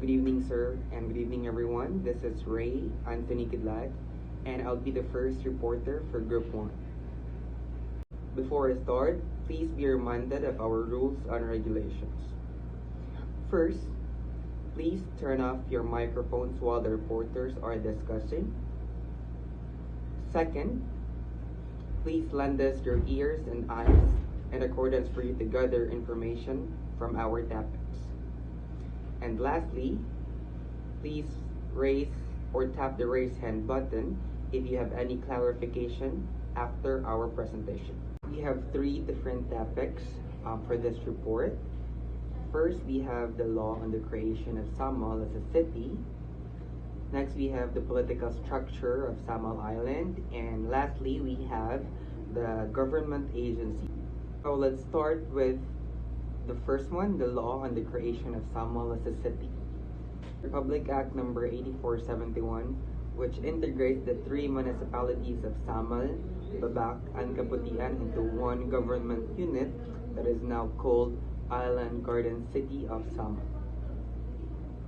Good evening, sir, and good evening, everyone. This is Ray Anthony Kidlat, and I'll be the first reporter for Group 1. Before I start, please be reminded of our rules and regulations. First, please turn off your microphones while the reporters are discussing. Second, please lend us your ears and eyes in accordance for you to gather information from our topics. And lastly, please raise or tap the raise hand button if you have any clarification after our presentation. We have three different topics for this report. First, we have the law on the creation of Samal as a city. Next, we have the political structure of Samal Island. And lastly, we have the government agency. So let's start with the first one, the law on the creation of Samal as a city. Republic Act number 8471, which integrates the three municipalities of Samal, Babak, and Kaputian into one government unit that is now called Island Garden City of Samal.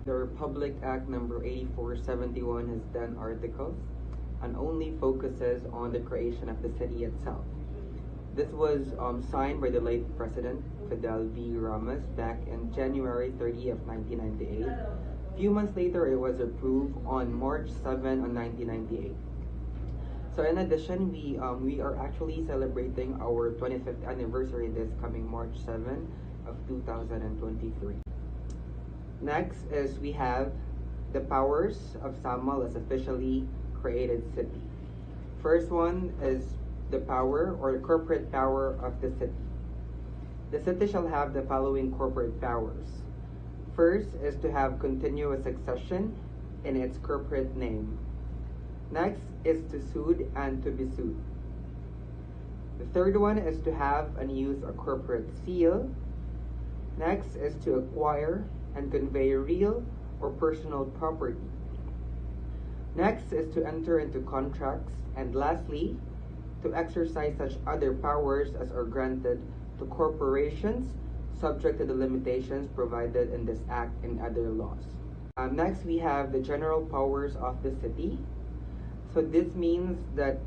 The Republic Act number 8471 has 10 articles and only focuses on the creation of the city itself. This was signed by the late President Fidel V. Ramos back in January 30 of 1998. A few months later, it was approved on March 7 of 1998. So in addition, we are actually celebrating our 25th anniversary this coming March 7 of 2023. Next is we have the powers of Samal as officially created city. First one is the power or the corporate power of the city. The city shall have the following corporate powers. First is to have continuous succession in its corporate name. Next is to sue and to be sued. The third one is to have and use a corporate seal. Next is to acquire and convey real or personal property. Next is to enter into contracts. And lastly, to exercise such other powers as are granted to corporations subject to the limitations provided in this act and other laws. Next, we have the general powers of the city. So this means that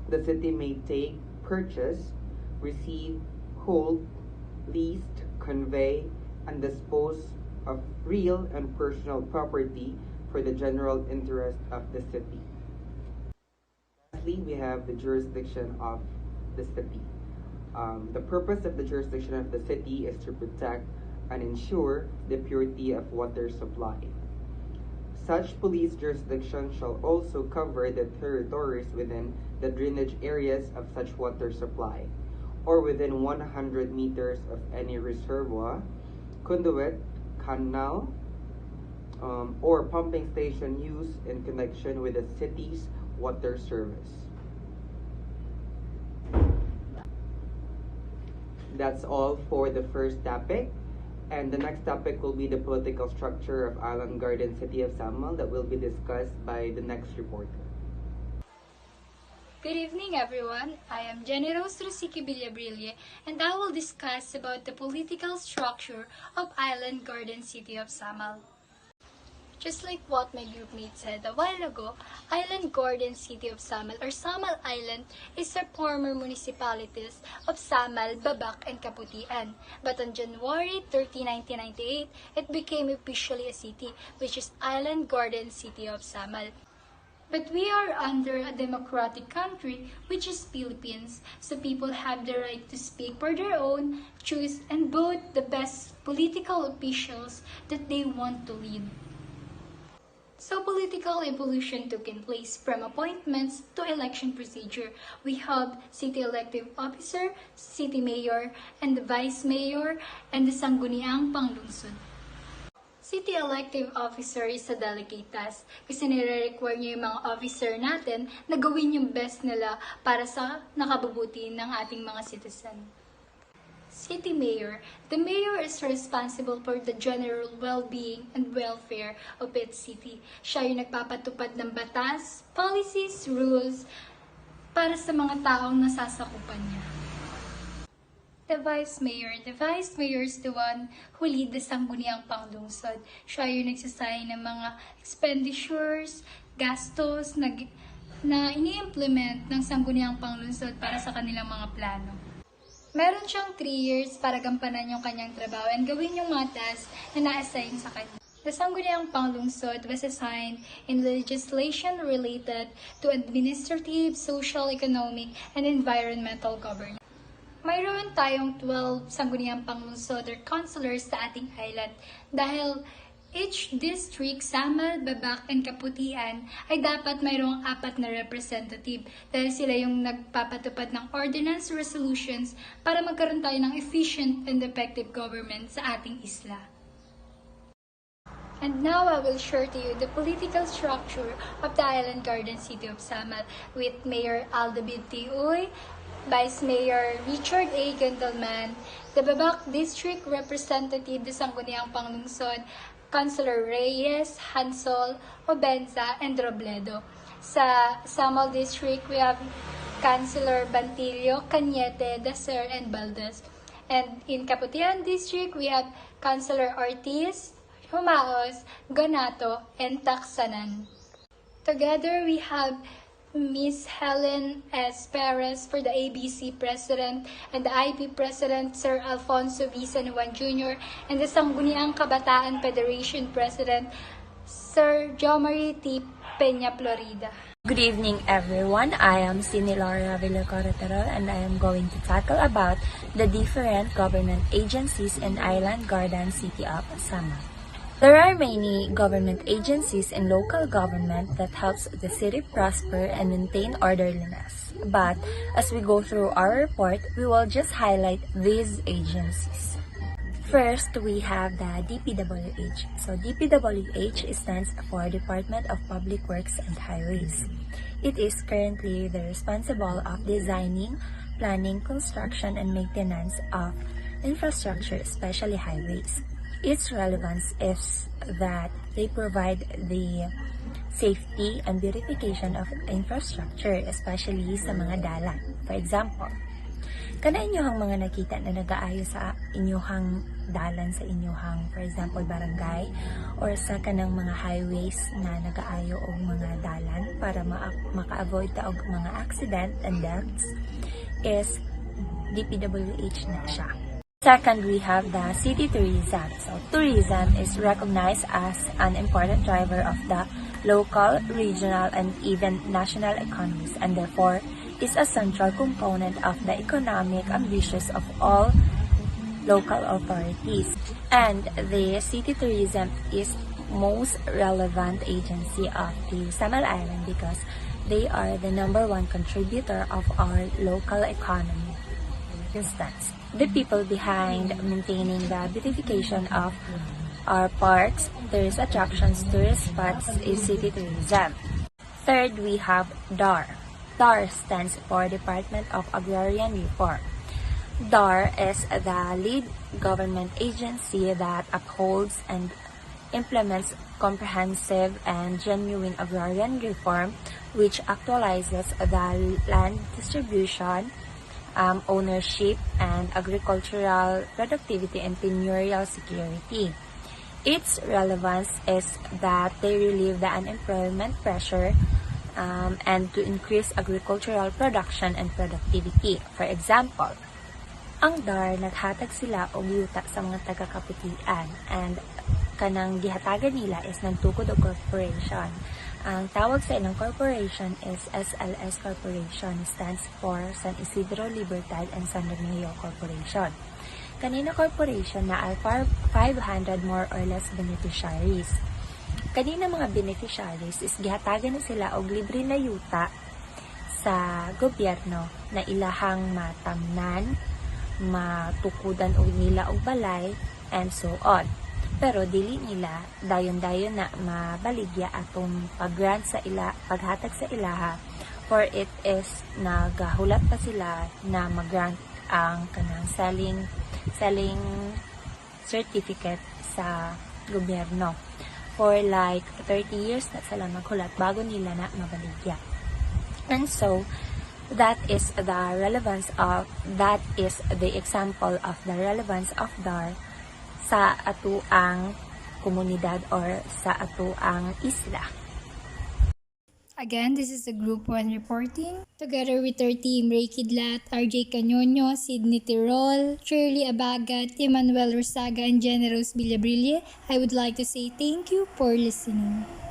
the city may take, purchase, receive, hold, lease, convey, and dispose of real and personal property for the general interest of the city. Lastly, we have the jurisdiction of the city. The purpose of the jurisdiction of the city is to protect and ensure the purity of water supply. Such police jurisdiction shall also cover the territories within the drainage areas of such water supply, or within 100 meters of any reservoir, conduit, canal, or pumping station used in connection with the city's water service. That's all for the first topic. And the next topic will be the political structure of Island Garden City of Samal that will be discussed by the next reporter. Good evening, everyone. I am Jenny Rose Rosique Villabrille, and I will discuss about the political structure of Island Garden City of Samal. Just like what my groupmate said a while ago, Island Garden City of Samal or Samal Island is the former municipalities of Samal, Babak, and Kaputian. But on January 30, 1998, it became officially a city, which is Island Garden City of Samal. But we are under a democratic country, which is Philippines, so people have the right to speak for their own, choose, and vote the best political officials that they want to lead. So political evolution took in place from appointments to election procedure. We have city elective officer, city mayor, and the vice mayor, and the sangguniang panglungsod. City elective officer is a delicate task kasi nire-require niya yung mga officer natin na gawin yung best nila para sa nakabubuti ng ating mga citizen. City Mayor. The mayor is responsible for the general well-being and welfare of its city. Siya yung nagpapatupad ng batas, policies, rules para sa mga taong nasasakupan niya. The Vice Mayor. The Vice Mayor is the one who lead the sangguniang panglungsod. Siya yung nagsasign ng mga expenditures, gastos na ini-implement ng sangguniang panglungsod para sa kanilang mga plano. Meron siyang 3 years para gampanan yung kanyang trabaho and gawin yung mga tasks na na-assign sa kanya. The sangguniang panglungsod was assigned in legislation related to administrative, social, economic, and environmental governance. Mayroon tayong 12 sangguniang panglungsod or councilors sa ating island dahil each district, Samal, Babak, and Kaputian ay dapat mayroong 4 na representative dahil sila yung nagpapatupad ng ordinance resolutions para magkaroon tayo ng efficient and effective government sa ating isla. And now I will share to you the political structure of the Island Garden City of Samal with Mayor Aldabid Tiuy, Vice Mayor Richard A. Gentleman, the Babak District Representative the Sangguniang Panglungsod, Councilor Reyes, Hansol, Obenza, and Robledo. Sa Samal District, we have Councilor Bantillo, Cañete, Dacer, and Baldes. And in Kaputian District, we have Councilor Ortiz, Humaos, Ganato, and Taksanan. Together, we have Miss Helen S. Perez for the ABC President and the IB President, Sir Alfonso V. Sanuan Jr. and the Sangguniang Kabataan Federation President, Sir Jomari T. Peña Florida. Good evening, everyone. I am Sinilaura Villacorotero and I am going to tackle about the different government agencies in Island Garden City of Samal. There are many government agencies and local government that helps the city prosper and maintain orderliness. But as we go through our report, we will just highlight these agencies. First, we have the DPWH. So DPWH stands for Department of Public Works and Highways. It is currently the responsible of designing, planning, construction, and maintenance of infrastructure, especially highways. Its relevance is that they provide the safety and beautification of infrastructure, especially sa mga dalan. For example, kana inyohang mga nakita na nag-aayo sa inyohang dalan sa inyohang, for example, barangay or sa kanang mga highways na nag-aayo og mga dalan para maka-avoid ta og mga accident and deaths is DPWH na siya. Second, we have the city tourism. So, tourism is recognized as an important driver of the local, regional, and even national economies, and therefore is a central component of the economic ambitions of all local authorities. And the city tourism is most relevant agency of the Samal Island because they are the #1 contributor of our local economy. For instance, the people behind maintaining the beautification of our parks, tourist attractions, tourist spots is city tourism. Third, we have DAR. DAR stands for Department of Agrarian Reform. DAR is the lead government agency that upholds and implements comprehensive and genuine agrarian reform which actualizes the land distribution, ownership, and agricultural productivity and tenurial security. Its relevance is that they relieve the unemployment pressure and to increase agricultural production and productivity. For example, ang DAR naghatag sila og yuta sa mga taga-kaputian and kanang gihatagan nila is nagtukod og corporation. Ang tawag sa ilang corporation is SLS Corporation, stands for San Isidro Libertad and San Remigio Corporation. Kanina corporation na ay 500 more or less beneficiaries. Kanina mga beneficiaries is gihatagan na sila og libre na yuta sa gobyerno na ilahang matamnan, matukudan og nila og balay, and so on. Pero dili nila dayon-dayon na mabaligya atong pag-grant sa paghatag sa ilaha, for it is nagahulat pa sila na mag-grant ang kanang selling certificate sa gobyerno for like 30 years na sila maghulat bago nila na mabaligya. And so That is the example of the relevance of DAR sa atuang komunidad or sa atuang isla. Again, this is the Group 1 reporting. Together with our team, Ray Kidlat, RJ Cañoño, Sydney Tirol, Shirley Abagat, Emmanuel Rosaga, and Generos Villabrille, I would like to say thank you for listening.